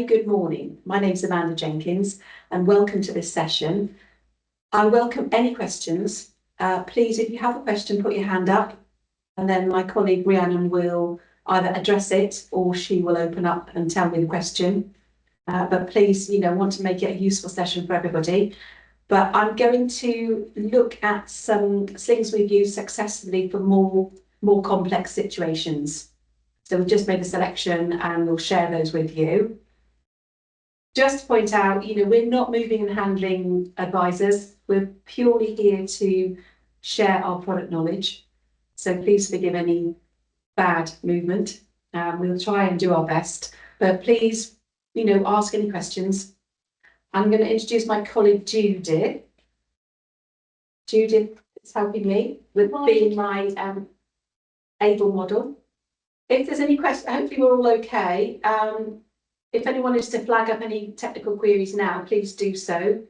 very good morning. My name's Amanda Jenkins and welcome to this session. I welcome any questions. Please, if you have a question, put your hand up and then my colleague Rhiannon will either address it or she will open up and tell me the question. But please, want to make it a useful session for everybody. But I'm going to look at some things we've used successfully for more complex situations. So we've just made a selection and we'll share those with you. Just to point out, we're not moving and handling advisors. We're purely here to share our product knowledge. So please forgive any bad movement. We'll try and do our best, but please, ask any questions. I'm going to introduce my colleague Judith. Judith is helping me with being my able model. If there's any questions, hopefully we're all okay. If anyone is to flag up any technical queries now, please do so.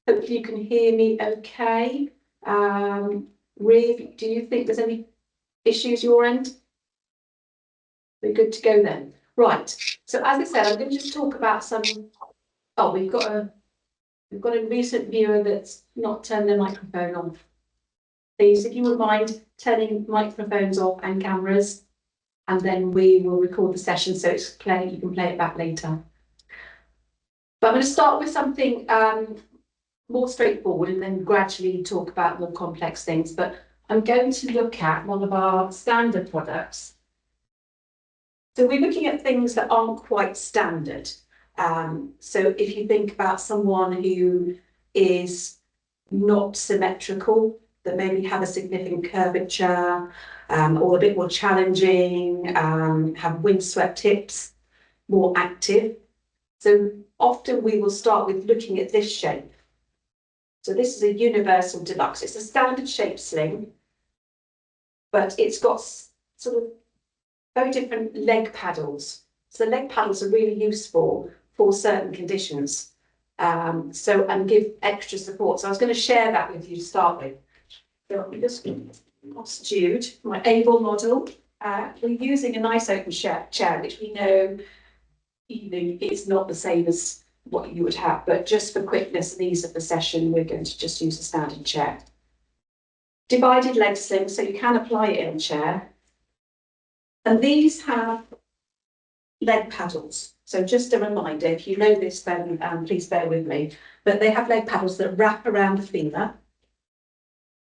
Hopefully you can hear me okay. Riv, do you think there's any issues your end? We're good to go then. Right, so as I said, I'm going to just talk about some, we've got a recent viewer that's not turned their microphone on. Please, if you wouldn't mind turning microphones off and cameras, and then we will record the session so you can play it back later. But I'm going to start with something more straightforward and then gradually talk about more complex things. But I'm going to look at one of our standard products. So we're looking at things that aren't quite standard. So if you think about someone who is not symmetrical, that maybe have a significant curvature, or a bit more challenging, have windswept hips, more active. So often we will start with looking at this shape. So this is a universal deluxe. It's a standard shape sling, but it's got sort of very different leg paddles. So the leg paddles are really useful for certain conditions. And give extra support. So I was going to share that with you to start with. So I'm just lost Jude, my able model. We're using a nice open chair, which we know, it's not the same as what you would have, but just for quickness and ease of the session, we're going to just use a standard chair. Divided leg sling, so you can apply it in a chair. And these have leg paddles. So just a reminder, if you know this, then please bear with me. But they have leg paddles that wrap around the femur.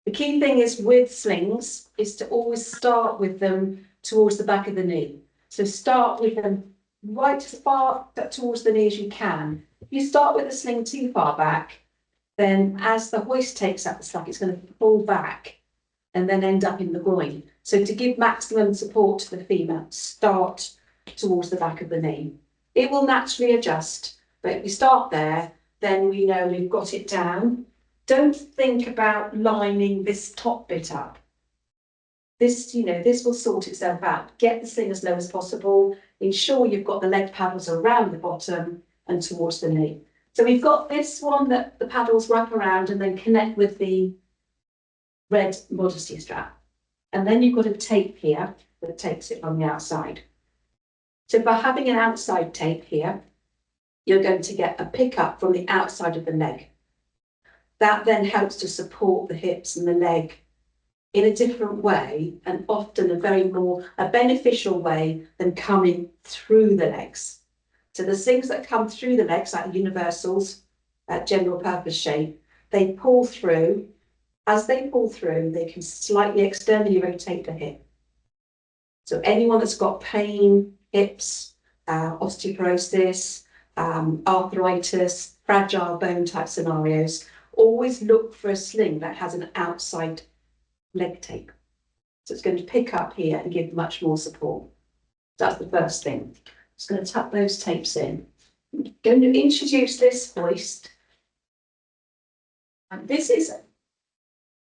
The key thing is with slings is to always start with them towards the back of the knee. So start with them right as far towards the knee as you can. If you start with the sling too far back, then as the hoist takes up the slack, it's going to pull back and then end up in the groin. So to give maximum support to the femur, start towards the back of the knee. It will naturally adjust, but if we start there, then we know we've got it down. Don't think about lining this top bit up. This will sort itself out. Get the sling as low as possible. Ensure you've got the leg paddles around the bottom and towards the knee. So we've got this one that the paddles wrap around and then connect with the red modesty strap. And then you've got a tape here that takes it on the outside. So by having an outside tape here, you're going to get a pickup from the outside of the leg. That then helps to support the hips and the leg in a different way, and often a beneficial way than coming through the legs. So the things that come through the legs, like the universals, general purpose shape, they pull through. As they pull through, they can slightly externally rotate the hip. So anyone that's got pain, hips, osteoporosis, arthritis, fragile bone type scenarios, always look for a sling that has an outside leg tape. So it's going to pick up here and give much more support. That's the first thing. Just going to tuck those tapes in. I'm going to introduce this hoist. And this is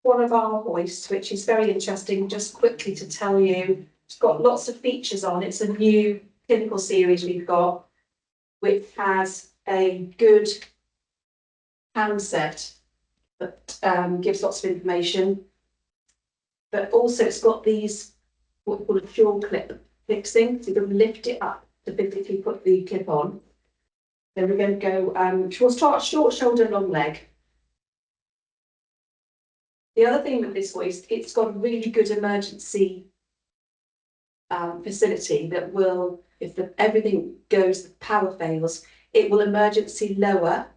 one of our hoists, which is very interesting. Just quickly to tell you, it's got lots of features on. It's a new clinical series we've got, which has a good handset that gives lots of information, but also it's got these what we call a jaw clip fixing, so you can lift it up to physically put the clip on. Then we're going to go, we'll start short shoulder, long leg. The other thing with this hoist, it's got a really good emergency facility that will, if everything goes, the power fails, it will emergency lower,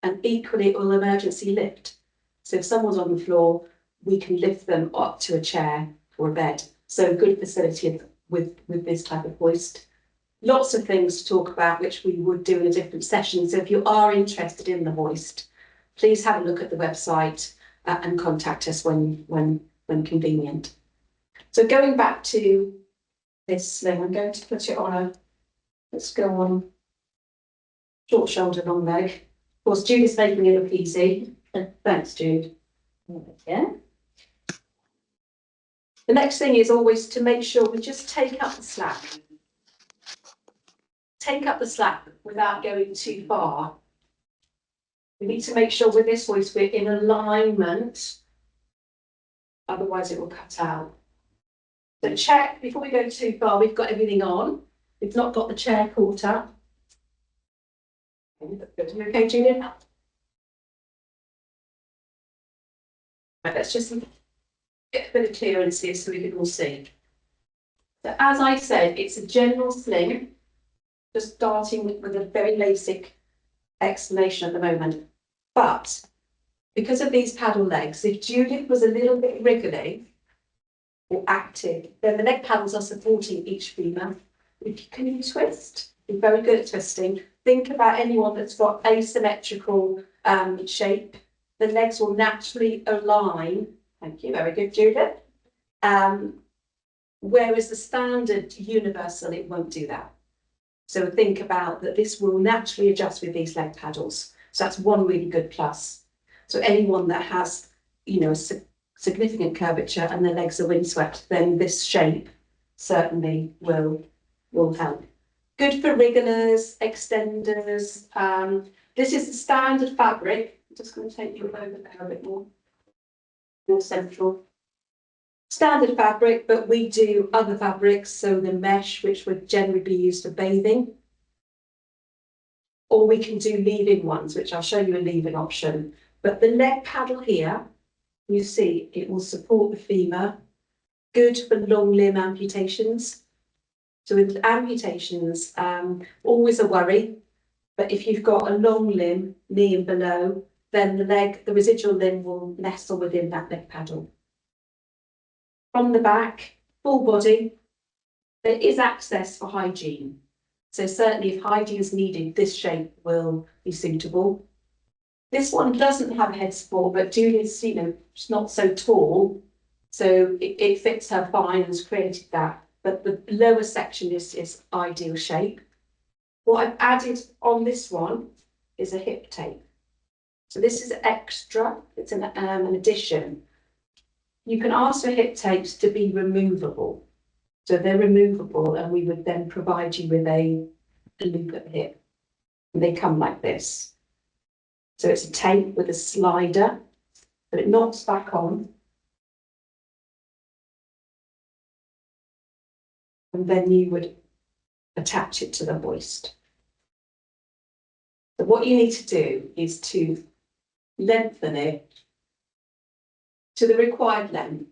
and equally it will emergency lift. So if someone's on the floor, we can lift them up to a chair or a bed. So good facility with this type of hoist. Lots of things to talk about, which we would do in a different session. So if you are interested in the hoist, please have a look at the website and contact us when convenient. So going back to this sling, I'm going to put it on let's go on short shoulder, long leg. Of course, Jude is making it look easy. Thanks, Jude. Yeah. The next thing is always to make sure we just take up the slack. Take up the slack without going too far. We need to make sure with this hoist we're in alignment, otherwise it will cut out. So check, before we go too far, we've got everything on. We've not got the chair caught up. You okay, Julian? Right, let's just get a bit of clearance here so we can all see. So as I said, it's a general sling, just starting with a very basic explanation at the moment. But because of these paddle legs, if Judith was a little bit wriggly or active, then the leg paddles are supporting each femur. Can you twist? You're very good at twisting. Think about anyone that's got asymmetrical shape. The legs will naturally align. Thank you, very good, Judith. Whereas the standard universal, it won't do that. So think about that this will naturally adjust with these leg paddles. So that's one really good plus. So anyone that has, you know, a significant curvature and their legs are windswept, then this shape certainly will help. Good for wrigglers, extenders. This is the standard fabric. I'm just going to take you over there a bit more central. Standard fabric, but we do other fabrics, so the mesh, which would generally be used for bathing. Or we can do leave-in ones, which I'll show you a leave-in option. But the leg paddle here, you see, it will support the femur. Good for long limb amputations. So with amputations, always a worry. But if you've got a long limb, knee and below, then the residual limb will nestle within that leg paddle. From the back, full body, there is access for hygiene. So certainly if hygiene is needed, this shape will be suitable. This one doesn't have a head support, but Julie's, you know, she's not so tall, so it fits her fine and has created that. But the lower section is ideal shape. What I've added on this one is a hip tape. So this is extra, it's an addition. You can ask for hip tapes to be removable. So they're removable and we would then provide you with a loop at the hip. And they come like this. So it's a tape with a slider, but it knocks back on. And then you would attach it to the hoist. So what you need to do is to lengthen it to the required length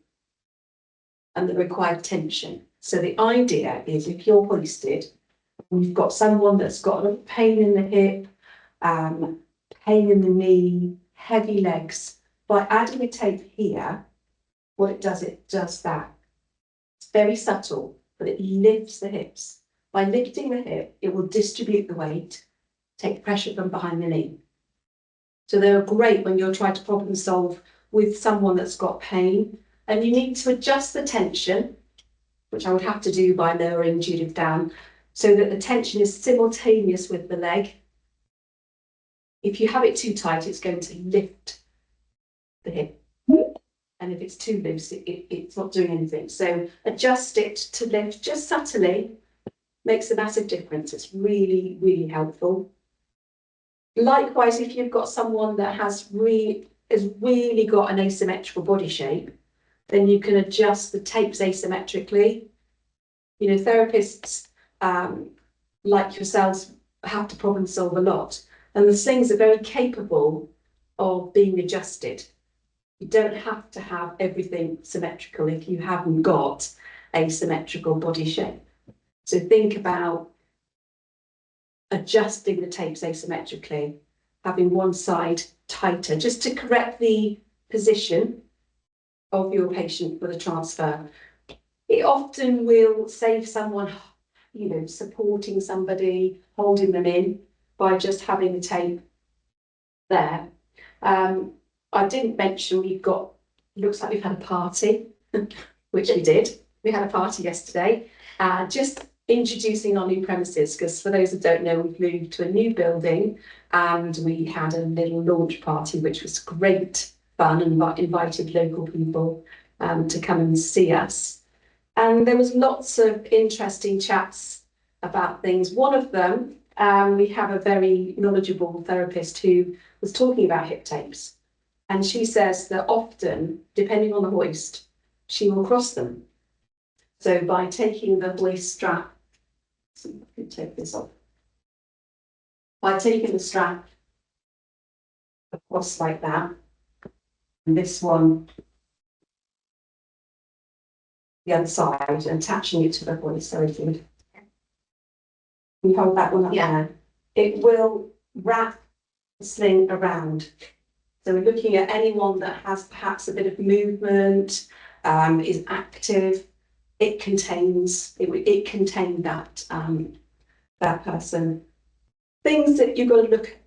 and the required tension. So the idea is if you're hoisted, and you've got someone that's got a lot of pain in the hip, pain in the knee, heavy legs, by adding a tape here, what it does that. It's very subtle, but it lifts the hips. By lifting the hip, it will distribute the weight, take pressure from behind the knee. So they're great when you're trying to problem solve with someone that's got pain, and you need to adjust the tension, which I would have to do by lowering Judith down, so that the tension is simultaneous with the leg. If you have it too tight, it's going to lift the hip. And if it's too loose, it's not doing anything. So adjust it to lift just subtly, makes a massive difference. It's really, really helpful. Likewise, if you've got someone that has really got an asymmetrical body shape, then you can adjust the tapes asymmetrically. You know, therapists like yourselves have to problem solve a lot. And the slings are very capable of being adjusted. You don't have to have everything symmetrical if you haven't got a symmetrical body shape. So think about adjusting the tapes asymmetrically, having one side tighter, just to correct the position of your patient for the transfer. It often will save someone, you know, supporting somebody, holding them in by just having the tape there. I didn't mention looks like we've had a party, which we did. We had a party yesterday, just introducing our new premises, because for those that don't know, we've moved to a new building and we had a little launch party, which was great fun, and invited local people to come and see us. And there was lots of interesting chats about things. One of them, we have a very knowledgeable therapist who was talking about hip tapes. And she says that often, depending on the hoist, she will cross them. So by taking the hoist strap, so I can take this off. By taking the strap across like that, and this one, the other side, and attaching it to the hoist, so if you hold that one up there, it will wrap the sling around. So we're looking at anyone that has perhaps a bit of movement, is active. It contained that person. Things that you've got to look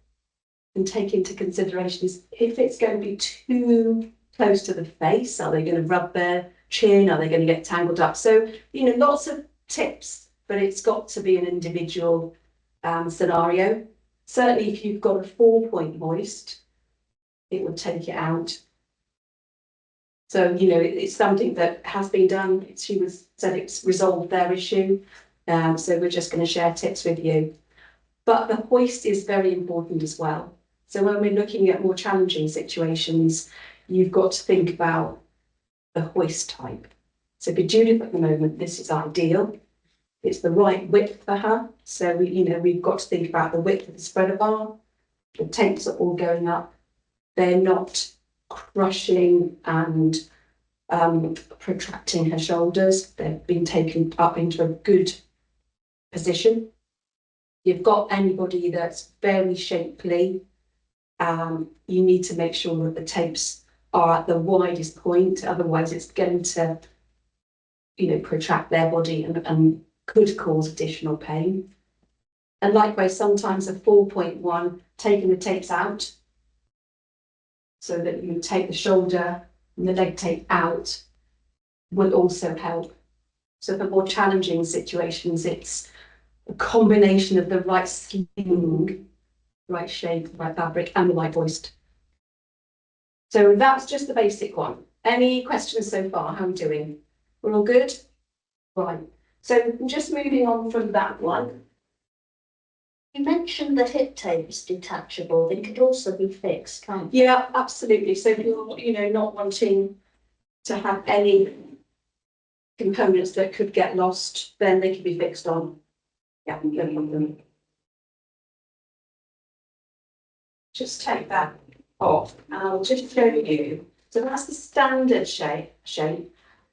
and take into consideration is if it's going to be too close to the face, are they going to rub their chin? Are they going to get tangled up? So, you know, lots of tips, but it's got to be an individual scenario. Certainly if you've got a 4-point hoist, it would take it out. So, you know, it's something that has been done. She said it's resolved their issue. So we're just going to share tips with you. But the hoist is very important as well. So when we're looking at more challenging situations, you've got to think about the hoist type. So for Judith at the moment, this is ideal. It's the right width for her. So we've got to think about the width of the spreader bar. The tapes are all going up. They're not crushing and protracting her shoulders. They've been taken up into a good position. You've got anybody that's very shapely. You need to make sure that the tapes are at the widest point, otherwise it's going to, protract their body and could cause additional pain. And likewise, sometimes a 4.1, taking the tapes out, so that you take the shoulder and the leg tape out, will also help. So for more challenging situations, it's a combination of the right sling, right shape, right fabric, and the right hoist. So that's just the basic one. Any questions so far? How are we doing? We're all good? Right. So just moving on from that one. You mentioned the hip tape is detachable. They could also be fixed, can't they? Yeah, absolutely. So if you're, not wanting to have any components that could get lost, then they can be fixed on. Yeah, no problem. Just take that off, and I'll just show you. So that's the standard shape.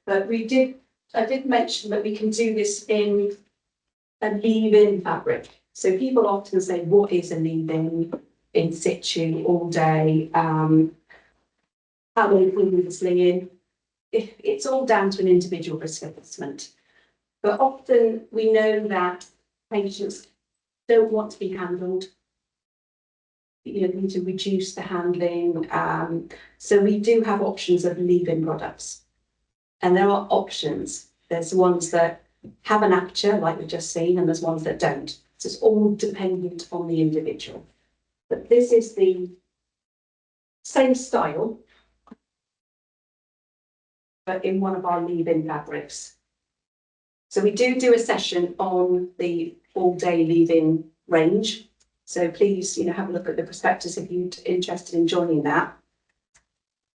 But I did mention that we can do this in a leave-in fabric. So people often say, what is a leave-in situ all day? How long can we leave the sling in? It's all down to an individual risk assessment. But often we know that patients don't want to be handled. They need to reduce the handling. So we do have options of leave-in products. And there are options. There's ones that have an aperture, like we've just seen, and there's ones that don't. So it's all dependent on the individual. But this is the same style, but in one of our leave-in fabrics. So we do a session on the all-day leave-in range. So please, have a look at the prospectus if you're interested in joining that.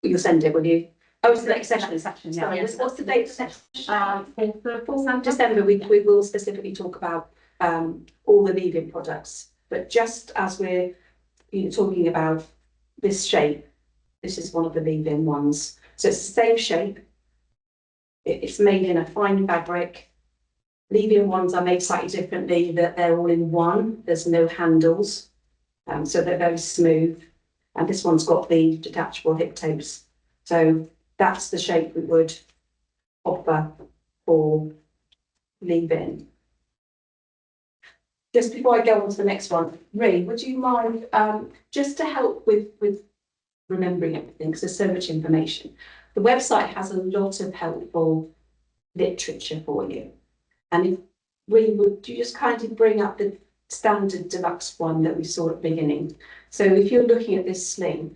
You'll send it, will you? Oh, it's the next session. Sorry, yes. What's the date for session? 4th of December. We will specifically talk about all the leave-in products. But just as we're talking about this shape, this is one of the leave-in ones. So it's the same shape. It's made in a fine fabric. Leave-in ones are made slightly differently, that they're all in one. There's no handles, so they're very smooth. And this one's got the detachable hip tapes. So that's the shape we would offer for leave-in. Just before I go on to the next one, Ree, would you mind, just to help with remembering everything, because there's so much information, the website has a lot of helpful literature for you. And if Ree, would you just kindly bring up the standard deluxe one that we saw at the beginning? So if you're looking at this sling,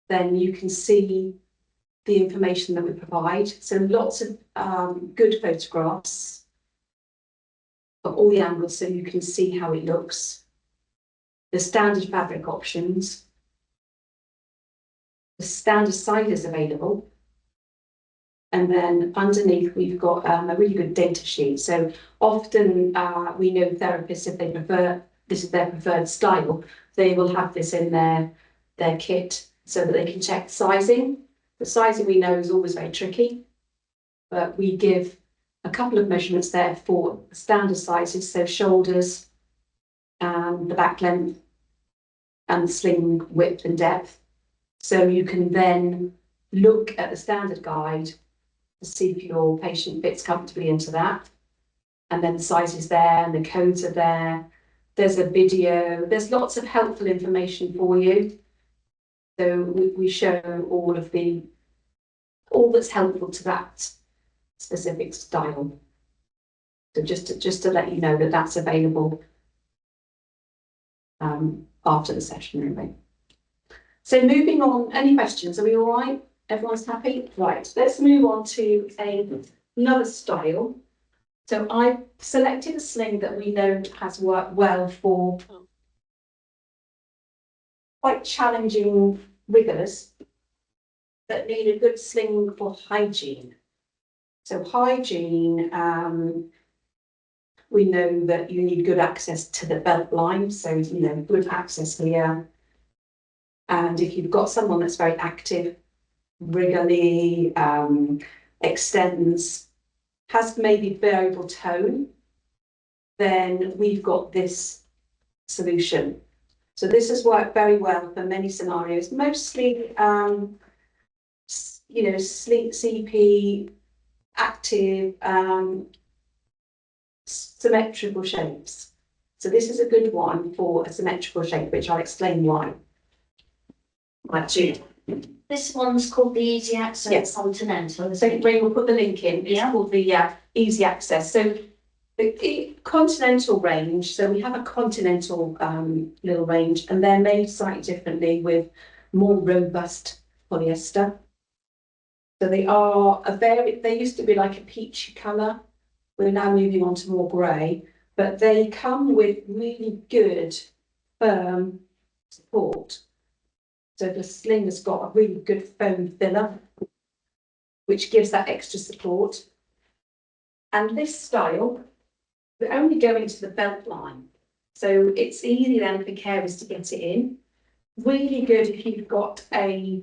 then you can see the information that we provide. So lots of good photographs of all the angles so you can see how it looks. The standard fabric options. The standard sizes available. And then underneath we've got a really good data sheet. So often we know therapists, if they prefer, this is their preferred style, they will have this in their kit so that they can check sizing. The sizing we know is always very tricky, but we give a couple of measurements there for standard sizes, so shoulders, the back length, and the sling width and depth. So you can then look at the standard guide to see if your patient fits comfortably into that. And then the size is there and the codes are there. There's a video, there's lots of helpful information for you. So we show all that's helpful to that specific style. So just to let you know that that's available after the session, really. So moving on, any questions? Are we all right? Everyone's happy? Right, let's move on to another style. So I've selected a sling that we know has worked well for quite challenging riggers that need a good sling for hygiene. So hygiene, we know that you need good access to the belt line, so good access here. And if you've got someone that's very active, regularly extends, has maybe variable tone, then we've got this solution. So this has worked very well for many scenarios, mostly sleep, CP, active, symmetrical shapes. So this is a good one for a symmetrical shape, which I'll explain why. Right, Jude. This one's called the Easy Access Continental. So Ray will put the link in. It's called the Easy Access. So the Continental range, so we have a Continental little range, and they're made slightly differently with more robust polyester. So they are they used to be like a peachy colour. We're now moving on to more grey, but they come with really good firm support. So the sling has got a really good foam filler, which gives that extra support. And this style, we're only going to the belt line. So it's easy then for carers to get it in. Really good if you've got a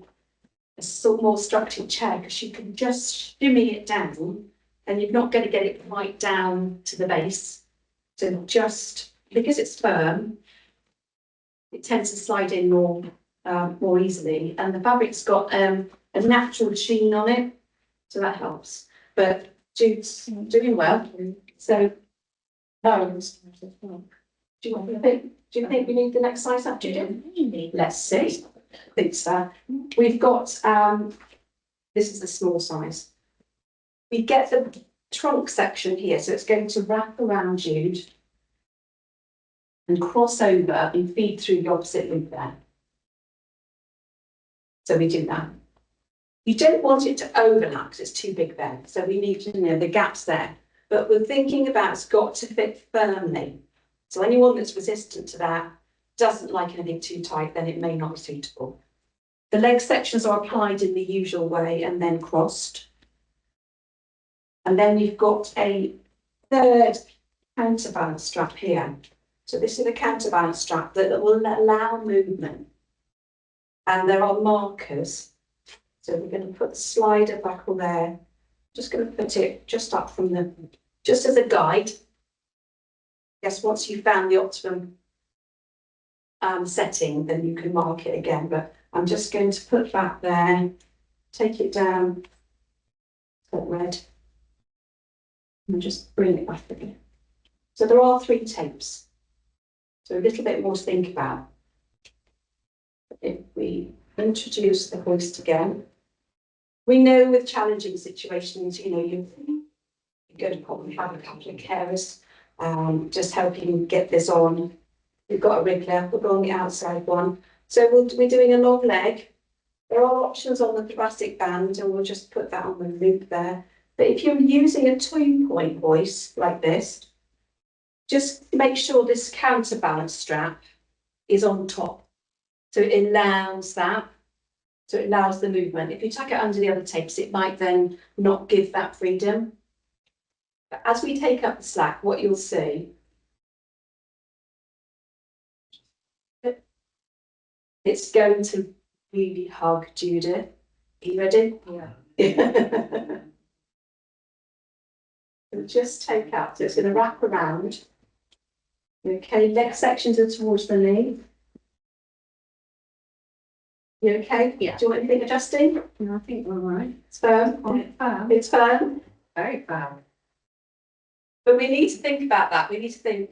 sort of more structured chair, because you can just shimmy it down and you're not going to get it right down to the base. So just because it's firm, it tends to slide in more easily, and the fabric's got a natural sheen on it, so that helps. But Jude's doing well. So, do you think we need the next size up, Jude? Let's see. I think so. We've got this is the small size. We get the trunk section here, so it's going to wrap around Jude and cross over and feed through the opposite loop there. So we do that. You don't want it to overlap because it's too big then. So we need the gaps there. But we're thinking about it's got to fit firmly. So anyone that's resistant to that, doesn't like anything too tight, then it may not be suitable. The leg sections are applied in the usual way and then crossed. And then you've got a third counterbalance strap here. So this is a counterbalance strap that will allow movement. And there are markers. So we're going to put the slider buckle there. Just going to put it just up from the, just as a guide. Yes, once you've found the optimum setting, then you can mark it again. But I'm just going to put that there, take it down, put red, and just bring it back again. So there are 3 tapes. So a little bit more to think about. If we introduce the hoist again, we know with challenging situations, you know, you're going to probably have a couple of carers just helping get this on. We've got a wriggler, we're on the outside one. So we're doing a long leg. There are options on the thoracic band, and we'll just put that on the loop there. But if you're using a 2-point hoist like this, just make sure this counterbalance strap is on top. So it allows that. So it allows the movement. If you tuck it under the other tapes, it might then not give that freedom. But as we take up the slack, what you'll see, it's going to really hug Judith. Are you ready? Yeah. So just take up. So it's going to wrap around. Okay, leg sections are towards the knee. You okay? Yeah. Do you want anything adjusting? No, I think we're all right. It's firm. Firm. It's firm. Very firm. But we need to think about that. We need to think,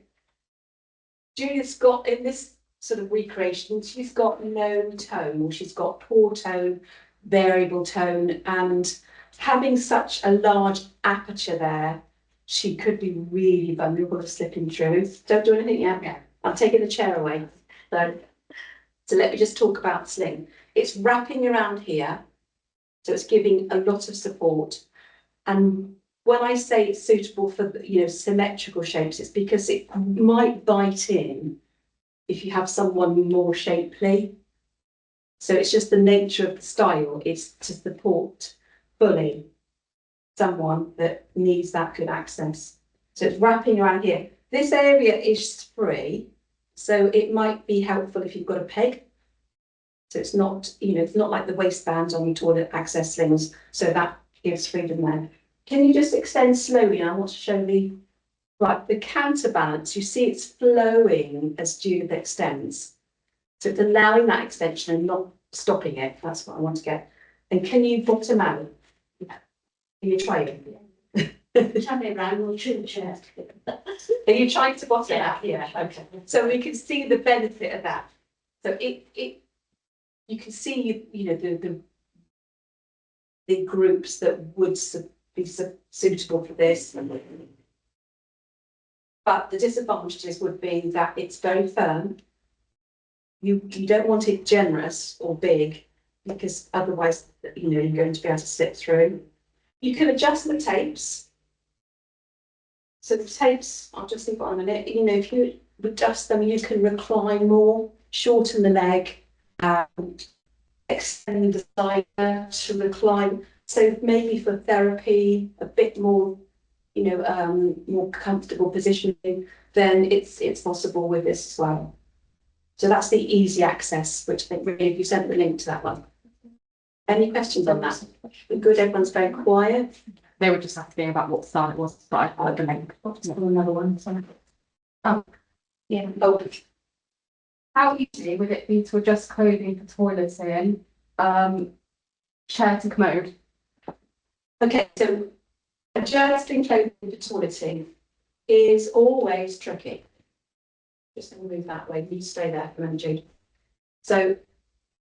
Judith's got, in this sort of recreation, she's got no tone, or she's got poor tone, variable tone, and having such a large aperture there, she could be really vulnerable to slipping through. Don't do anything yet. Yeah. I'm taking the chair away. So let me just talk about the sling. It's wrapping around here, so it's giving a lot of support. And when I say it's suitable for, you know, symmetrical shapes, it's because it might bite in if you have someone more shapely. So it's just the nature of the style. It's to support fully someone that needs that good access. So it's wrapping around here. This area is free, so it might be helpful if you've got a peg. So it's not, you know, it's not like the waistbands on toilet access slings, so that gives freedom there. Can you just extend slowly? I want to show the, right, the counterbalance. You see it's flowing as Judith extends. So it's allowing that extension and not stopping it. That's what I want to get. And can you bottom out? Can you try it? Turn it around, we'll trim the chair. Are you trying to bottom Yeah. out? Yeah, okay. So we can see the benefit of that. So you can see, you know, the groups that would be suitable for this. But the disadvantages would be that it's very firm. You don't want it generous or big, because otherwise, you know, you're going to be able to slip through. You can adjust the tapes. So the tapes, I'll just leave it on a minute. You know, if you adjust them, you can recline more, shorten the leg, extend the slider to recline. So maybe for therapy, a bit more, you know, more comfortable positioning, then it's possible with this as well. So that's the easy access, which I think really, if you sent the link to that one. Any questions on that? We're good, everyone's very quiet. They were just asking about what style it was, but I heard the link. Another one, sorry. Yeah. Oh, How easy would it be to adjust clothing for toilets in, chair to commode? okay, so adjusting clothing for toileting is always tricky. Just going to move that way, you stay there for a minute, Jude. So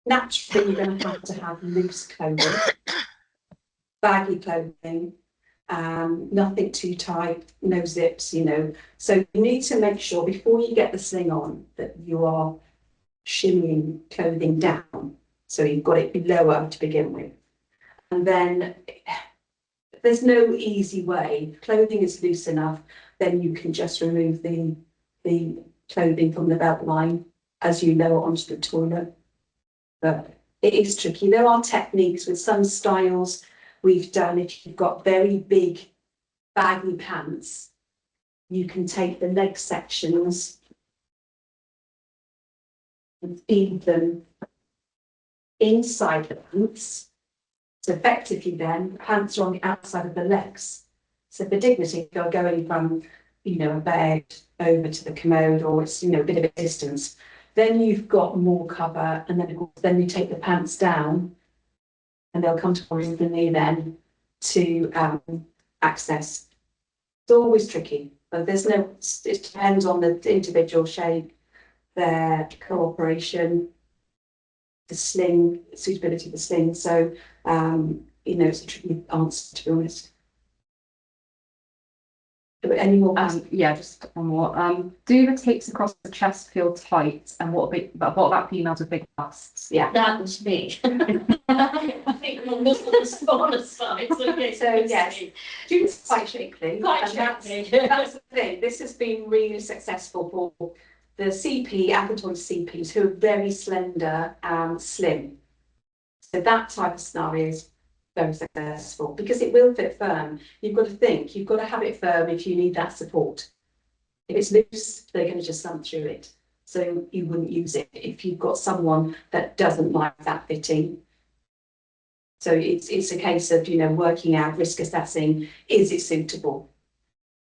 naturally, you're going to have loose clothing, baggy clothing, nothing too tight, no zips, you know. So you need to make sure before you get the sling on that you are shimmying clothing down. So you've got it lower to begin with. And then there's no easy way. If clothing is loose enough, then you can just remove the clothing from the belt line as you lower onto the toilet. But it is tricky. There are techniques with some styles we've done. If you've got very big baggy pants, you can take the leg sections and feed them inside the pants. So effectively then, the pants are on the outside of the legs. So for dignity, if you're going from, a bed over to the commode, or it's, a bit of a distance, then you've got more cover, and then of course, then you take the pants down, and they'll come towards the knee then to access. It's always tricky, but it depends on the individual shape, their cooperation, the sling, suitability of the sling. So, it's a tricky answer, to be honest. But any more? Yeah, just one more. Do the tapes across the chest feel tight? And what about females with big busts? Yeah. That was me. I think my was on the smaller side, so yes. So yes, it's quite shapely. Quite and shapely. That's the thing. This has been really successful for the CP, ambulatory CPs, who are very slender and slim. So that type of scenario is very successful because it will fit firm. You've got to think, you've got to have it firm if you need that support. If it's loose, they're going to just slump through it. So you wouldn't use it if you've got someone that doesn't like that fitting. So it's a case of, working out, risk assessing, is it suitable?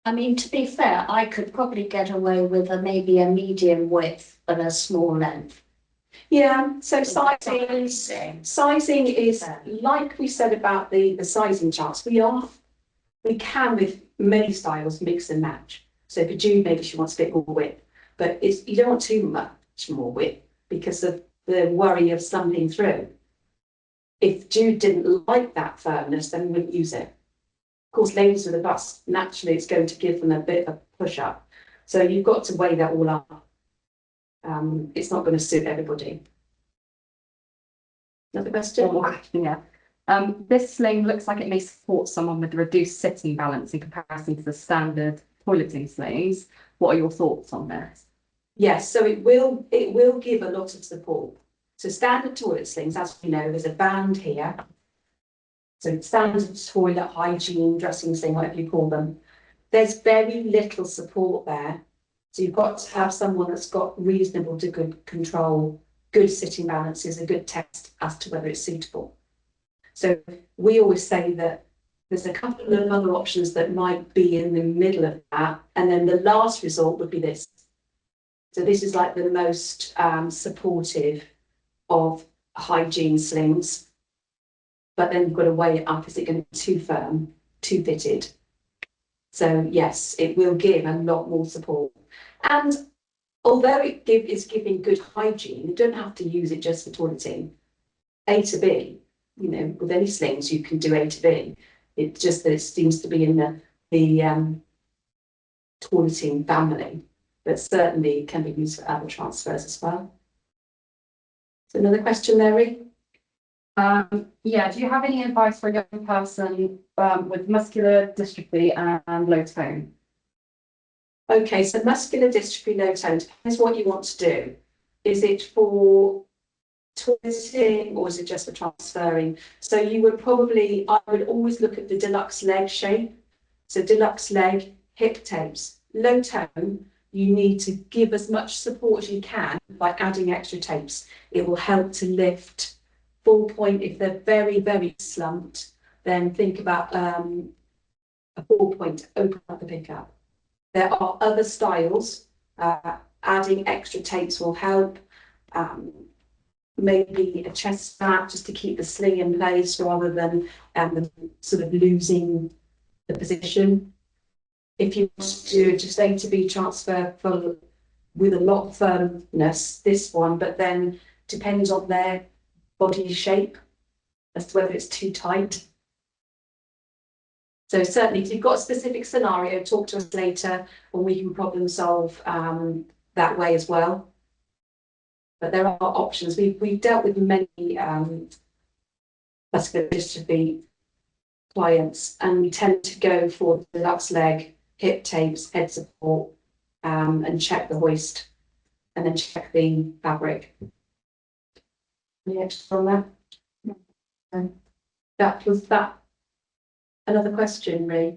I mean, to be fair, I could probably get away with maybe a medium width and a small length. Yeah, so sizing is like we said about the sizing charts. We can with many styles mix and match. So for Jude, maybe she wants a bit more width, but you don't want too much more width because of the worry of slumping through. If Jude didn't like that firmness, then we wouldn't use it. Of course, ladies with a bust, naturally it's going to give them a bit of a push up. So you've got to weigh that all up. It's not going to suit everybody. Another question? One more question, yeah. This sling looks like it may support someone with reduced sitting balance in comparison to the standard toileting slings. What are your thoughts on this? Yes, so it will give a lot of support. So standard toilet slings, as we know, there's a band here. So standard toilet hygiene, dressing sling, whatever you call them. There's very little support there. So you've got to have someone that's got reasonable to good control, good sitting balance is a good test as to whether it's suitable. So we always say that there's a couple of other options that might be in the middle of that. And then the last resort would be this. So this is like the most supportive of hygiene slings. But then you've got to weigh it up. Is it going to be too firm, too fitted? So yes, it will give a lot more support. And although it is giving good hygiene, you don't have to use it just for toileting. A to B, with any slings you can do A to B. It's just that it seems to be in the toileting family, but certainly can be used for other transfers as well. So another question there, Ree? Yeah, do you have any advice for a young person with muscular dystrophy and low tone? Okay, so muscular dystrophy, low tone, depends what you want to do. Is it for toileting or is it just for transferring? So I would always look at the deluxe leg shape. So deluxe leg, hip tapes. Low tone, you need to give as much support as you can by adding extra tapes. It will help to lift. Full point, if they're very, very slumped, then think about a 4 point to open up the pickup. There are other styles. Adding extra tapes will help. Maybe a chest strap just to keep the sling in place rather than sort of losing the position. If you want to do just A to B transfer with a lot of firmness, this one, but then depends on their body shape as to whether it's too tight. So certainly if you've got a specific scenario, talk to us later and we can problem solve that way as well. But there are options. We've dealt with many muscular dystrophy clients and we tend to go for the deluxe leg, hip tapes, head support, and check the hoist and then check the fabric. Any extra on that? No. That was that. Another question, Ree?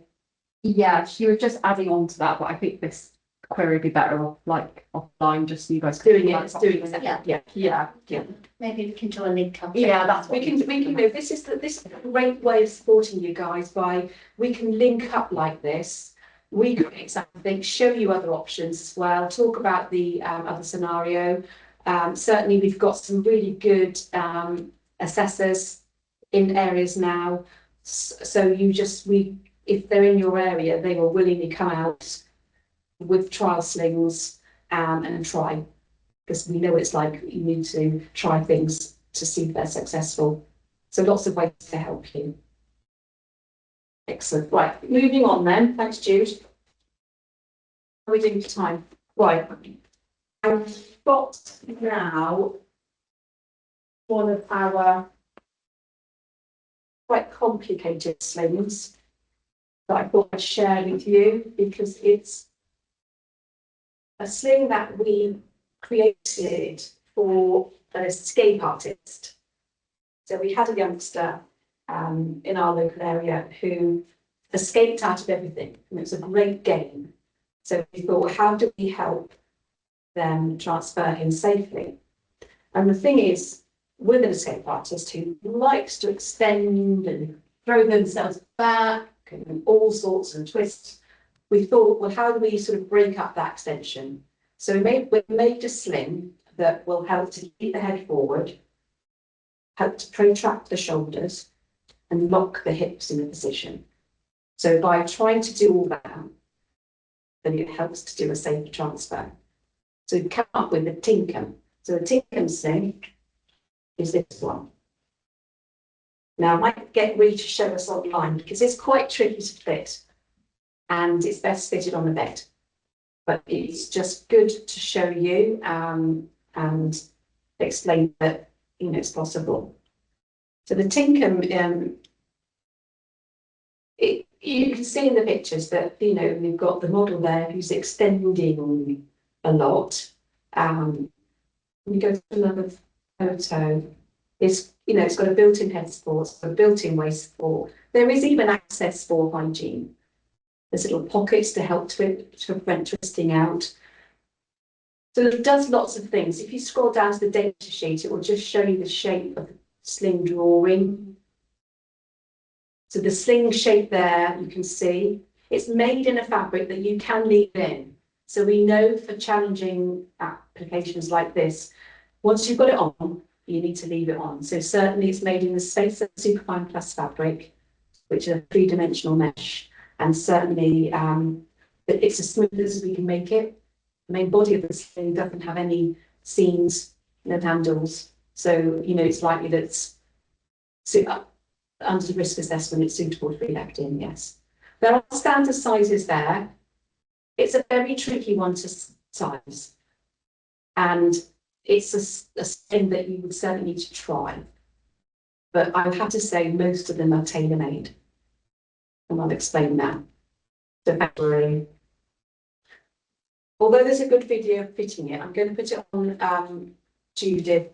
Yeah, she was just adding on to that, but I think this query be better off like offline, just so you guys Doing it, it's doing it. Yeah. Yeah. Maybe we can do a link up. Yeah, that's, we can, you know, this is a great way of supporting you guys by, we can link up like this. We create something, show you other options as well, talk about the other scenario. Certainly we've got some really good assessors in areas now. So you just, if they're in your area, they will willingly come out with trial slings and try, because we know it's like you need to try things to see if they're successful. So lots of ways to help you. Excellent. Right, moving on then. Thanks, Jude. How are we doing for time? Right. I've got now one of our quite complicated slings that I thought I'd share with you, because it's a sling that we created for an escape artist. So we had a youngster in our local area who escaped out of everything, and it was a great game. So we thought, how do we help them transfer him safely? And the thing is, with an escape artist who likes to extend and throw themselves back and all sorts of twists, we thought, well, how do we sort of break up that extension? So we made a sling that will help to keep the head forward, help to protract the shoulders, and lock the hips in a position. So by trying to do all that, then it helps to do a safer transfer. So we come up with the Tinkham. So the Tinkham sling is this one. Now I might get Ree to show us online, because it's quite tricky to fit, and it's best fitted on the bed. But it's just good to show you and explain that, you know, it's possible. So the Tinkham, you can see in the pictures that, you know, we've got the model there who's extending a lot. We go to another photo. It's, you know, it's got a built-in head support, a built-in waist support. There is even access for hygiene. There's little pockets to help to prevent twisting out. So it does lots of things. If you scroll down to the data sheet, it will just show you the shape of the sling drawing. So the sling shape there, you can see, it's made in a fabric that you can leave in. So we know for challenging applications like this, once you've got it on, you need to leave it on. So certainly it's made in the Spacer Superfine Plus fabric, which is a three-dimensional mesh. And certainly it's as smooth as we can make it. The main body of the sling doesn't have any seams, no handles. So, you know, it's likely that it's under the risk assessment, it's suitable to be left in, yes. There are standard sizes there. It's a very tricky one to size. And it's a sling that you would certainly need to try. But I have to say most of them are tailor-made. And I'll explain that. So February. Although there's a good video of fitting it, I'm going to put it on Judith.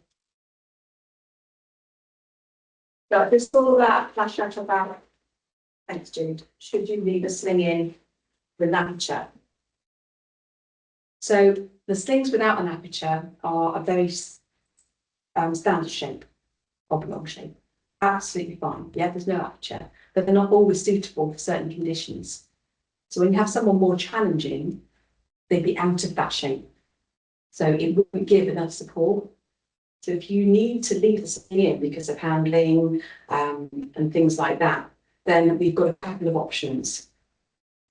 But there's all that flash out about, thanks Jude, should you leave a sling in with an aperture? So the slings without an aperture are a very standard shape, oblong shape. Absolutely fine. Yeah, there's no aperture, but they're not always suitable for certain conditions. So when you have someone more challenging, they'd be out of that shape. So it wouldn't give enough support. So if you need to leave the sling in because of handling and things like that, then we've got a couple of options.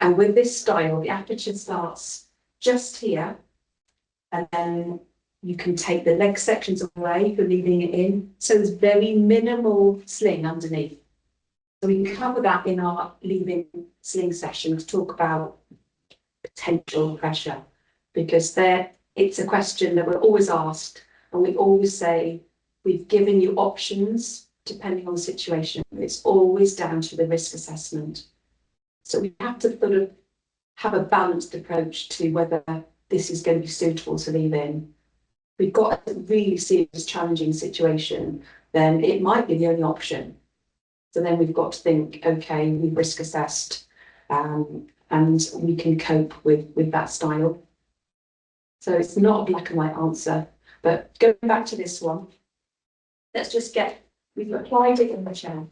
And with this style, the aperture starts just here, and then you can take the leg sections away for leaving it in. So there's very minimal sling underneath. So we can cover that in our leaving sling session to talk about potential pressure, because it's a question that we're always asked, and we always say we've given you options depending on the situation. It's always down to the risk assessment. So we have to sort of have a balanced approach to whether this is going to be suitable to leave in. We've got a really serious, challenging situation, then it might be the only option. So then we've got to think, okay, we've risk assessed and we can cope with that style. So it's not a black and white answer, but going back to this one, let's just we've applied it in the chair.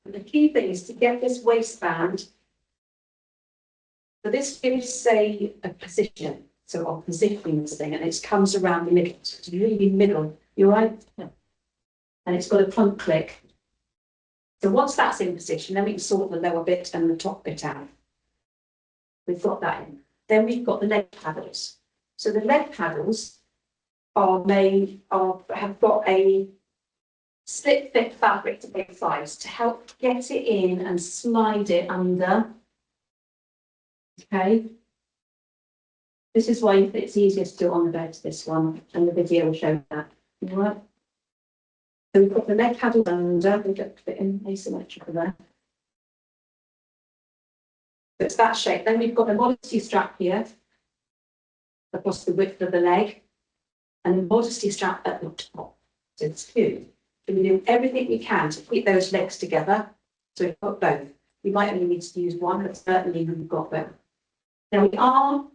And the key thing is to get this waistband. So this gives, say, a position. So I'm positioning this thing and it comes around the middle. So it's really middle. You right? Yeah. And it's got a front click. So once that's in position, then we can sort the lower bit and the top bit out. We've got that in. Then we've got the leg paddles. So the leg paddles have got a split thick fabric to both sides to help get it in and slide it under. Okay. This is why it's easier to do it on the bed, this one, and the video will show that. All right. So we've got the leg paddle under, we've got a bit in asymmetrical there. So it's that shape. Then we've got a modesty strap here across the width of the leg, and a modesty strap at the top. So it's two. So we do everything we can to keep those legs together. So we've got both. We might only need to use one, but certainly we've got both. Now we are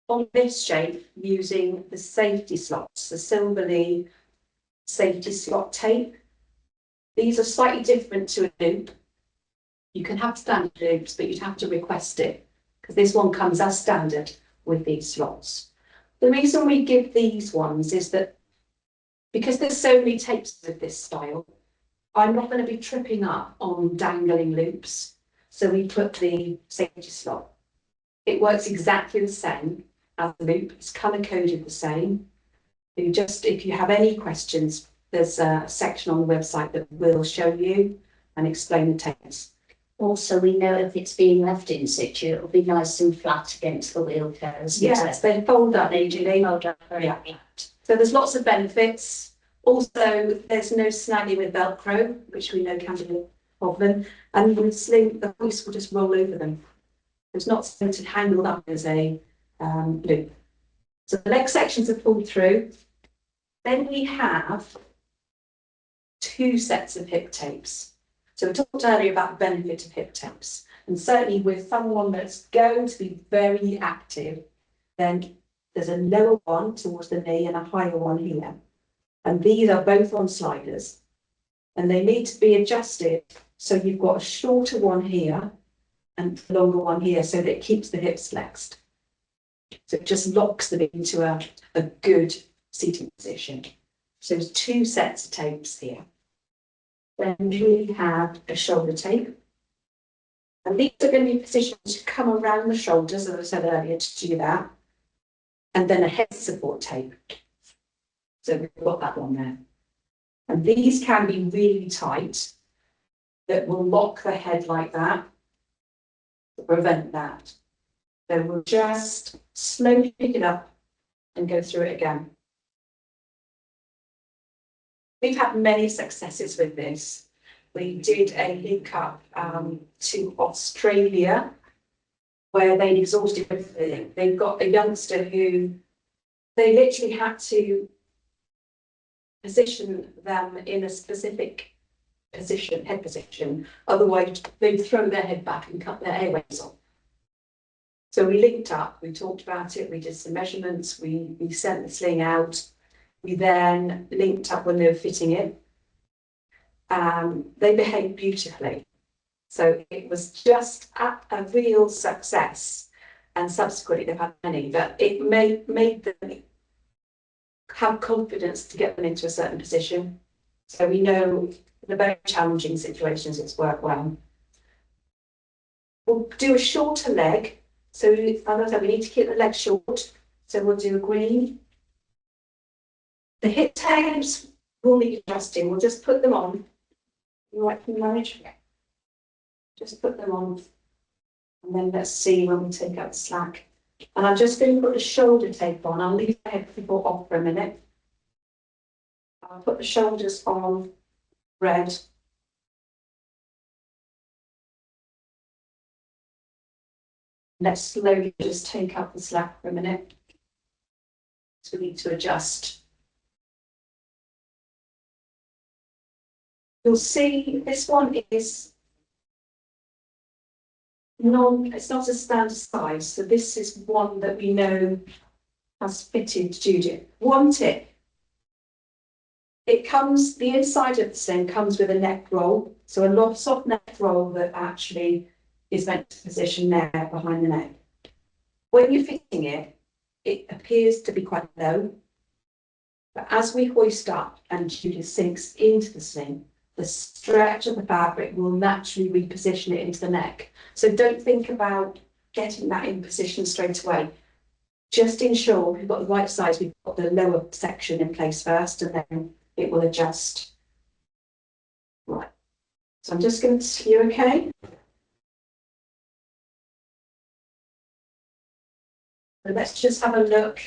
on this shape using the safety slots, the Silvalea safety slot tape. These are slightly different to a loop. You can have standard loops, but you'd have to request it because this one comes as standard with these slots. The reason we give these ones is that because there's so many tapes with this style, I'm not going to be tripping up on dangling loops. So we put the safety slot. It works exactly the same as the loop. It's colour coded the same. If you have any questions, there's a section on the website that will show you and explain the tapes. Also, we know if it's being left in situ, it'll be nice and flat against the wheelchairs. Yes, they fold up. They fold up very flat. So there's lots of benefits. Also, there's no snagging with Velcro, which we know can be a problem. And with sling, the hoist will just roll over them. It's not something to hang up as a loop. So the leg sections are pulled through. Then we have two sets of hip tapes. So we talked earlier about the benefit of hip tapes. And certainly with someone that's going to be very active, then there's a lower one towards the knee and a higher one here. And these are both on sliders. And they need to be adjusted. So you've got a shorter one here and a longer one here so that it keeps the hips flexed. So it just locks them into a good seating position. So there's two sets of tapes here. Then we have a shoulder tape. And these are going to be positioned to come around the shoulders, as I said earlier, to do that. And then a head support tape. So we've got that one there. And these can be really tight, that will lock the head like that to prevent that. Then we'll just slowly pick it up and go through it again. We've had many successes with this. We did a link up to Australia where they exhausted everything. They've got a youngster who they literally had to position them in a specific position, head position. Otherwise, they'd throw their head back and cut their airways off. So we linked up, we talked about it, we did some measurements, we sent the sling out. We then linked up when they were fitting it. They behaved beautifully. So it was just a real success. And subsequently they've had many, but it made them have confidence to get them into a certain position. So we know in the very challenging situations it's worked well. We'll do a shorter leg. So as I said, we need to keep the leg short. So we'll do a green. The hip tabs will need adjusting. We'll just put them on. You right, can you manage? Just put them on. And then let's see when we take out the slack. And I'm just going to put the shoulder tape on. I'll leave the head support off for a minute. I'll put the shoulders on red. Let's slowly just take out the slack for a minute. So we need to adjust. You'll see this one is it's not a standard size. So this is one that we know has fitted Judith. One tip. The inside of the sling comes with a neck roll. So a lot soft neck roll that actually is meant to position there behind the neck. When you're fitting it, it appears to be quite low. But as we hoist up and Judith sinks into the sling, the stretch of the fabric will naturally reposition it into the neck. So don't think about getting that in position straight away. Just ensure we've got the right size, we've got the lower section in place first, and then it will adjust. Right. So I'm just going to, you okay? So let's just have a look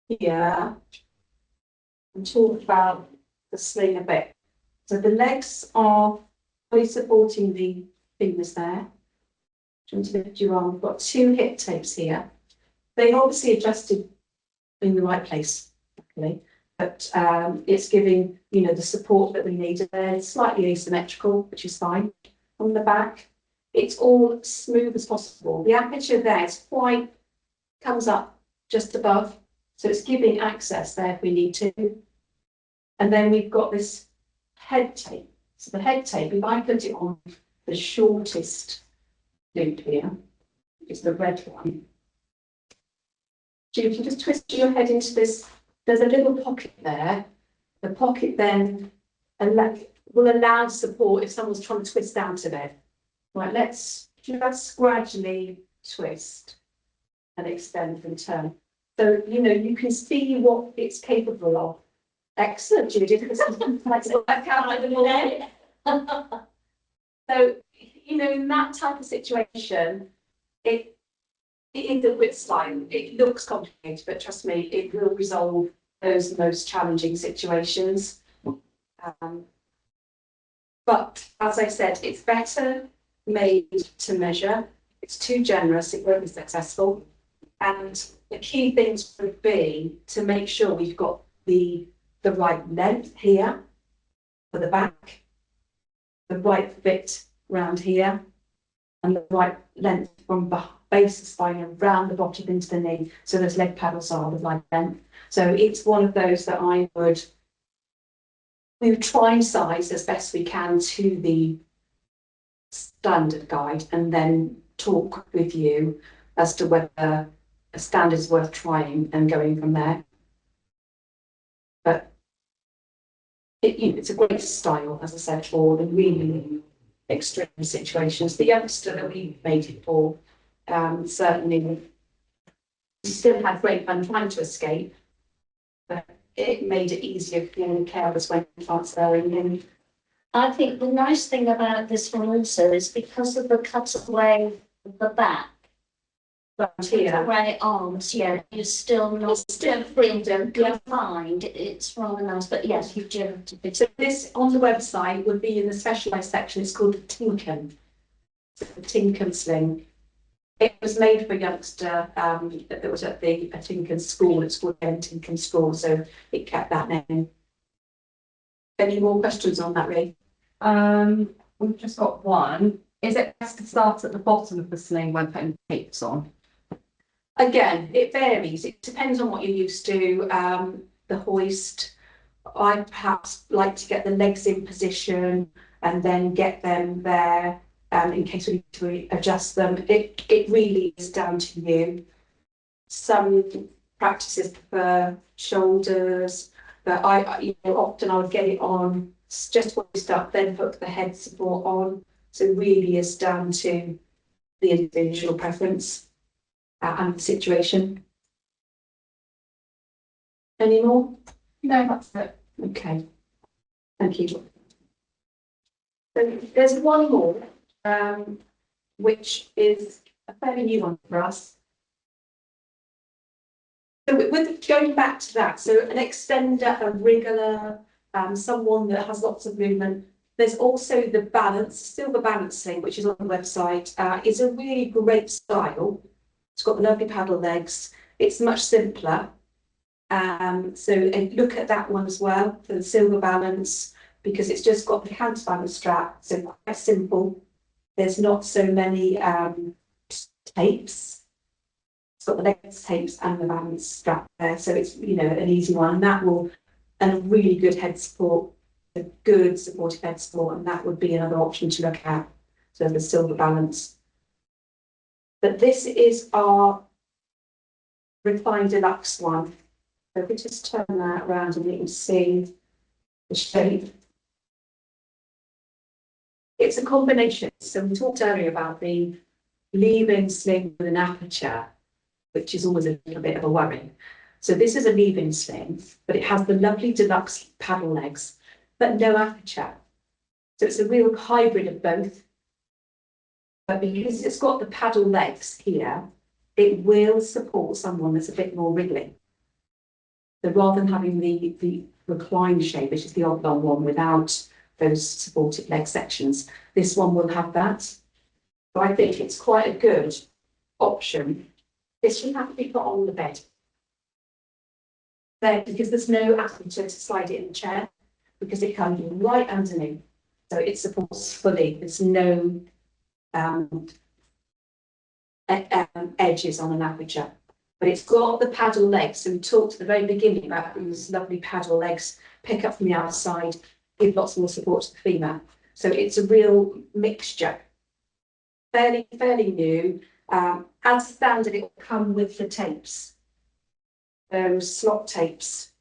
here and talk about the sling a bit. So the legs are fully supporting the fingers there. Trying to lift your arm. We've got 2 hip tapes here. They obviously adjusted in the right place, luckily, but it's giving, you know, the support that we need. They're slightly asymmetrical, which is fine. On the back, it's all smooth as possible. The aperture there is quite, comes up just above, so it's giving access there if we need to. And then we've got this head tape. So the head tape, if I put it on the shortest loop here, is the red one. You can just twist your head into this. There's a little pocket there. The pocket then will allow support if someone's trying to twist out of it. Right, let's just gradually twist and extend and turn. So, you know, you can see what it's capable of. Excellent, Judith. So, you know, in that type of situation, it is a bit style. It looks complicated, but trust me, it will resolve those most challenging situations. But as I said, it's better made to measure. It's too generous, it won't be successful. And the key things would be to make sure we've got the right length here for the back, the right fit round here, and the right length from base of spine and round the bottom into the knee. So those leg paddles are the right length. So it's one of those that we would try and size as best we can to the standard guide, and then talk with you as to whether a standard is worth trying and going from there. But it's a great style, as I said, for the really extreme situations. The youngster that we made it for certainly still had great fun trying to escape, but it made it easier for the carers when transferring in. I think the nice thing about this one also is because of the cutaway of the back, cutaway arms, yeah, you're still not freedom confined. It's rather nice, but yes, you do have to be. So this on the website would be in the specialised section. It's called the Tinkham. The Tinkham sling. It was made for a youngster that was at the Tinkham school. It's called Tinkham School, so it kept that name. Any more questions on that, Ray? We've just got one. Is it best to start at the bottom of the sling when putting tapes on? Again, it varies. It depends on what you're used to. The hoist, I perhaps like to get the legs in position and then get them there in case we need to adjust them. It really is down to you. Some practices prefer shoulders, but often I would get it on just hoist up, then hook the head support on. So it really is down to the individual preference and the situation. Any more? No, that's it. Okay. Thank you. So there's one more, which is a fairly new one for us. So with going back to that, so an extender, a wriggler, someone that has lots of movement. There's also the balance, still the balance sling, which is on the website. It's a really great style. It's got the lovely paddle legs. It's much simpler. So look at that one as well for the silver balance, because it's just got the counterbalance strap. So quite simple. There's not so many tapes. It's got the legs tapes and the balance strap there, so it's, you know, an easy one. And that will, and a really good head support, a good supportive head support, and that would be another option to look at. So the silver balance. But this is our Recline Deluxe one. So if we just turn that around and you can see the shape. It's a combination. So we talked earlier about the leave-in sling with an aperture, which is always a little bit of a worry. So this is a leave-in sling, but it has the lovely deluxe paddle legs, but no aperture. So it's a real hybrid of both. But because it's got the paddle legs here, it will support someone that's a bit more wriggling. So rather than having the recline shape, which is the oblong one without those supported leg sections, this one will have that. So I think it's quite a good option. This should have to be put on the bed. There, because there's no aperture to slide it in the chair, because it comes right underneath. So it supports fully. There's no edges on an aperture. But it's got the paddle legs. So we talked at the very beginning about these lovely paddle legs, pick up from the outside, give lots more support to the femur. So it's a real mixture. Fairly new. As standard, it will come with the tapes, slot tapes,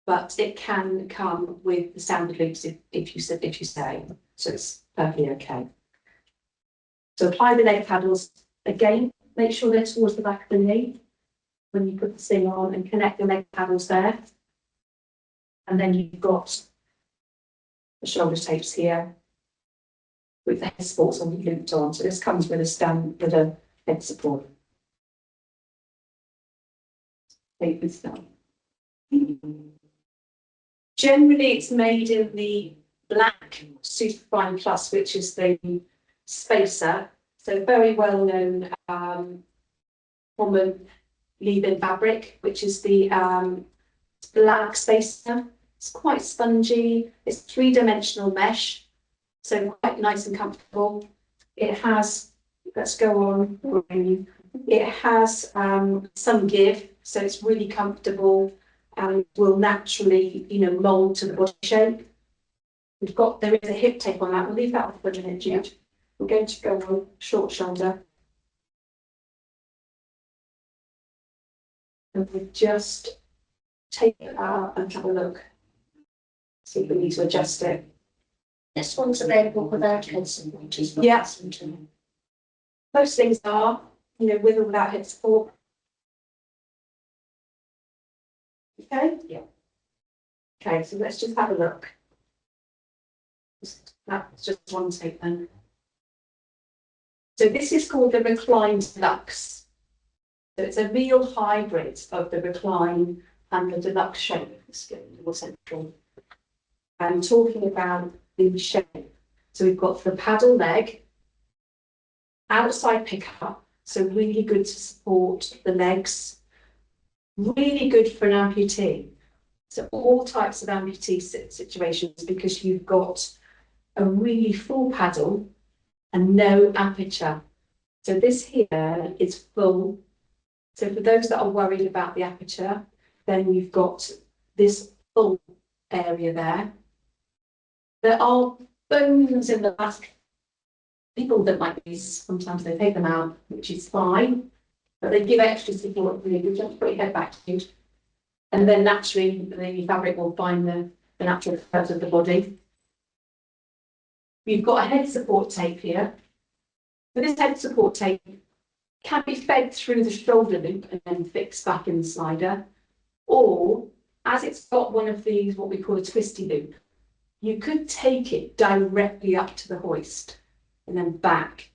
but it can come with the standard loops if you say. So it's perfectly okay. So apply the leg paddles again. Make sure they're towards the back of the knee when you put the thing on, and connect the leg paddles there. And then you've got the shoulder tapes here with the head supports on looped on. So this comes with a head support. Take this down. Generally, it's made in the black Superfine Plus, which is the spacer. So very well known common leave-in fabric, which is the black spacer. It's quite spongy. It's three-dimensional mesh, so quite nice and comfortable. It has, let's go on. It has some give, so it's really comfortable and will naturally, you know, mould to the body shape. There is a hip tape on that. We'll leave that off for a minute, Jude. Yeah. We're going to go on short shoulder. And we just take it out and have a look. See if we need to adjust it. This one's available without head support as well. Yeah. Most things are, you know, with or without head support. Okay? Yeah. Okay, so let's just have a look. That's just one tape then. So this is called the Recline Deluxe. So it's a real hybrid of the Recline and the Deluxe shape. Let's get more central. I'm talking about the shape. So we've got the paddle leg, outside pickup, so really good to support the legs, really good for an amputee. So all types of amputee situations, because you've got a really full paddle and no aperture. So this here is full. So for those that are worried about the aperture, then you've got this full area there. There are bones in the back. People don't like these, sometimes they take them out, which is fine, but they give extra support for you. Just put your head back to you. And then naturally the fabric will find the natural curves of the body. You've got a head support tape here. But this head support tape can be fed through the shoulder loop and then fixed back in the slider. Or, as it's got one of these, what we call a twisty loop, you could take it directly up to the hoist and then back.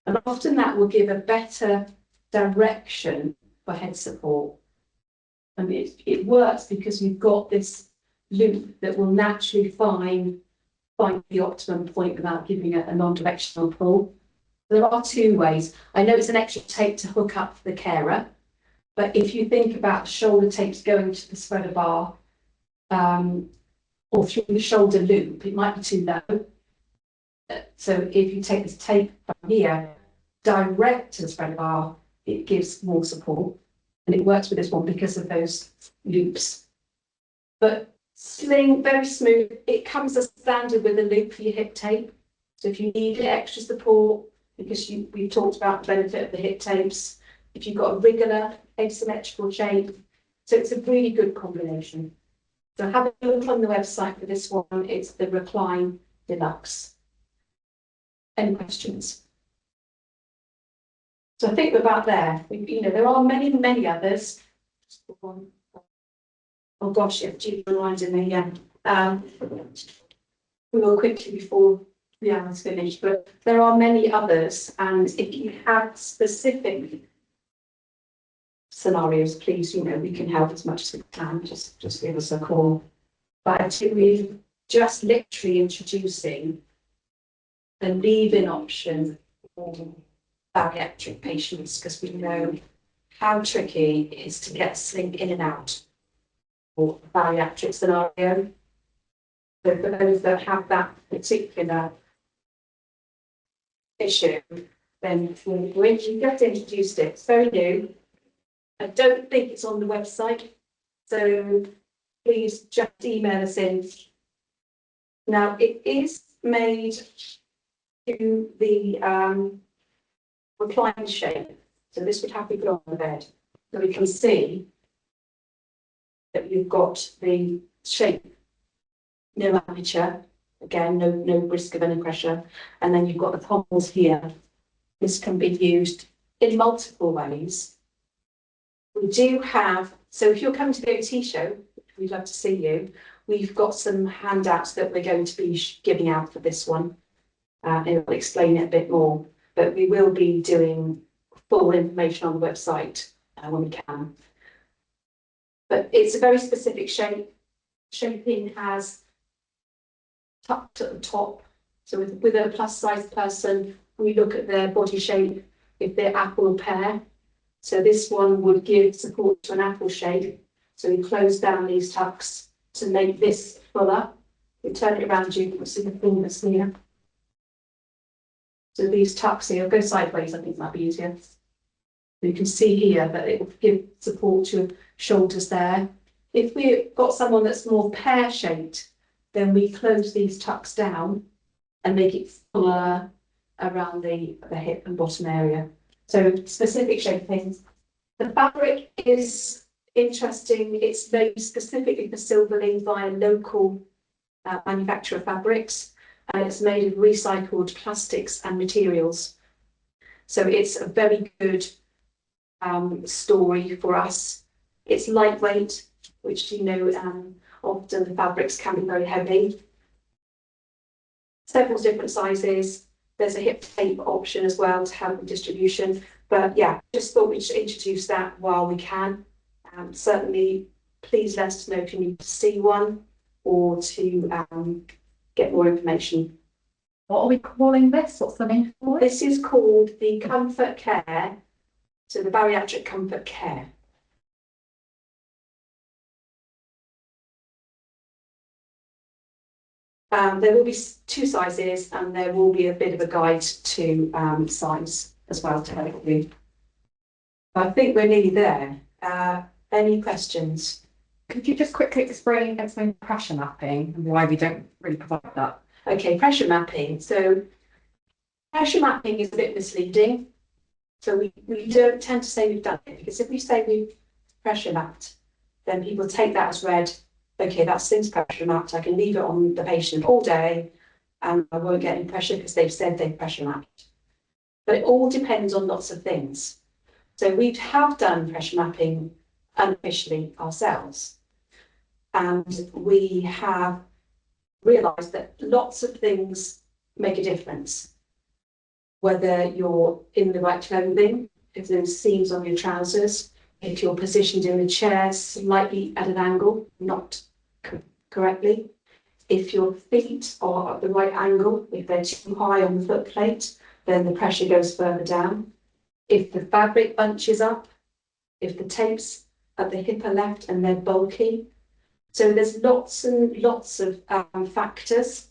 And often that will give a better direction for head support. And it works because you've got this loop that will naturally find the optimum point without giving it a non-directional pull. There are two ways. I know it's an extra tape to hook up for the carer, but if you think about shoulder tapes going to the spreader bar or through the shoulder loop, it might be too low. So if you take this tape from here, direct to the spreader bar, it gives more support, and it works with this one because of those loops. But sling, very smooth. It comes as standard with a loop for your hip tape. So if you need extra support, because we've talked about the benefit of the hip tapes, if you've got a regular asymmetrical shape, so it's a really good combination. So have a look on the website for this one. It's the Recline Deluxe. Any questions? So I think we're about there. There are many others. Oh gosh, yeah, Julie reminded me, yeah. We will quickly before the hour's finished, but there are many others, and if you have specific scenarios, please, we can help as much as we can. Just give us a call. But we're just literally introducing the leave-in option for bariatric patients, because we know how tricky it is to get a sling in and out for a bariatric scenario. So for those that have that particular issue, then we just introduced it. It's very new. I don't think it's on the website, so please just email us in. Now it is made to the recline shape, so this would have to be put on the bed, so we can see that you've got the shape, no aperture, again, no risk of any pressure, and then you've got the pommels here. This can be used in multiple ways. We do have, so if you're coming to the OT show, we'd love to see you. We've got some handouts that we're going to be giving out for this one. It will explain it a bit more, but we will be doing full information on the website when we can. But it's a very specific shape. Shaping has tucked at the top. So with a plus size person, we look at their body shape, if they're apple or pear. So this one would give support to an apple shape. So we close down these tucks to make this fuller. We turn it around, you can see the fullness here. So these tucks here, go sideways, I think might be easier. You can see here that it will give support to shoulders there. If we've got someone that's more pear-shaped, then we close these tucks down and make it fuller around the hip and bottom area. So specific shapings. The fabric is interesting. It's made specifically for Silvalea via local manufacturer fabrics, and it's made of recycled plastics and materials. So it's a very good story for us. It's lightweight, which often the fabrics can be very heavy. Several different sizes. There's a hip tape option as well to help with distribution. But yeah, just thought we should introduce that while we can. Certainly, please let us know if you need to see one or to get more information. What are we calling this? What's the name for it? This is called the Comfort Care, so the Bariatric Comfort Care. There will be 2 sizes, and there will be a bit of a guide to size as well to help you. I think we're nearly there. Any questions? Could you just quickly explain pressure mapping and why we don't really provide that? Okay, pressure mapping. So pressure mapping is a bit misleading. So we don't tend to say we've done it, because if we say we've pressure mapped, then people take that as read. Okay, that's since pressure mapped. I can leave it on the patient all day and I won't get any pressure because they've said they've pressure mapped. But it all depends on lots of things. So we have done pressure mapping unofficially ourselves. And we have realised that lots of things make a difference. Whether you're in the right clothing, if there's seams on your trousers, if you're positioned in the chair slightly at an angle, not correctly, if your feet are at the right angle, if they're too high on the foot plate, then the pressure goes further down. If the fabric bunches up, if the tapes at the hip are left and they're bulky. So there's lots and lots of factors.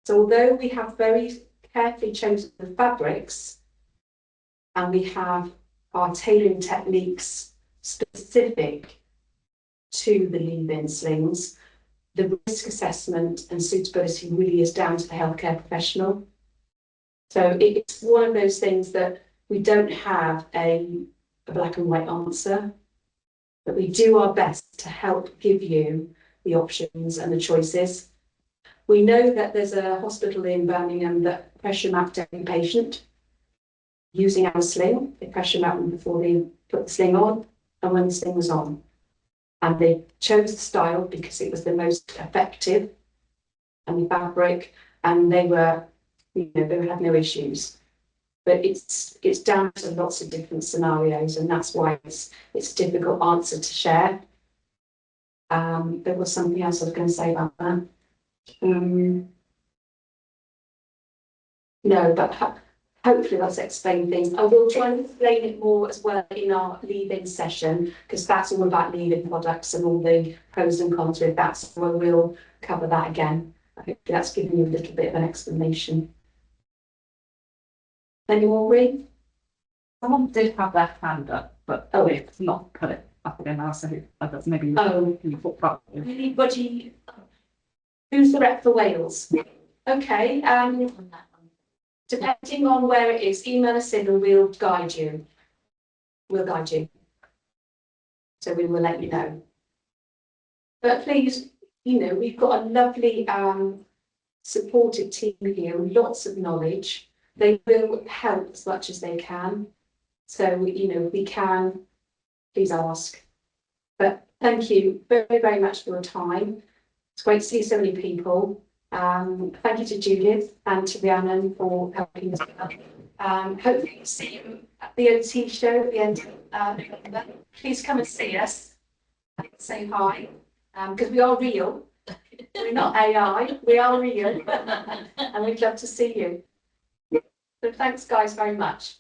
So although we have very carefully chosen the fabrics and we have our tailoring techniques specific to the leave-in slings, the risk assessment and suitability really is down to the healthcare professional. So it's one of those things that we don't have a black and white answer, but we do our best to help give you the options and the choices. We know that there's a hospital in Birmingham that pressure mapped every patient using our sling. They pressure mapped them before they put the sling on and when the sling was on. And they chose the style because it was the most effective and the fabric, and they were, you know, they had no issues. But it's down to lots of different scenarios, and that's why it's a difficult answer to share. There was something else I was going to say about that. No, but hopefully that's explained things. I will try and explain it more as well in our leave-in session, because that's all about leave-in products and all the pros and cons with that. So I will cover that again. I hope that's given you a little bit of an explanation. Anyone read? Someone did have their hand up, but Oh, it's not put it up again now, so that's maybe oh, you thought about it. anybody? Who's the rep for Wales? Okay, depending on where it is, email us in and we'll guide you. We'll guide you. So we will let you know. But please, you know, we've got a lovely supportive team here with lots of knowledge. They will help as much as they can. So, you know, we can, please ask. But thank you very, very much for your time. It's great to see so many people. Thank you to Judith and to Rhiannon for helping us. Hopefully see you at the OT show at the end of November. Please come and see us. Say hi, because we are real. We're not AI, we are real. And we'd love to see you. So thanks guys very much.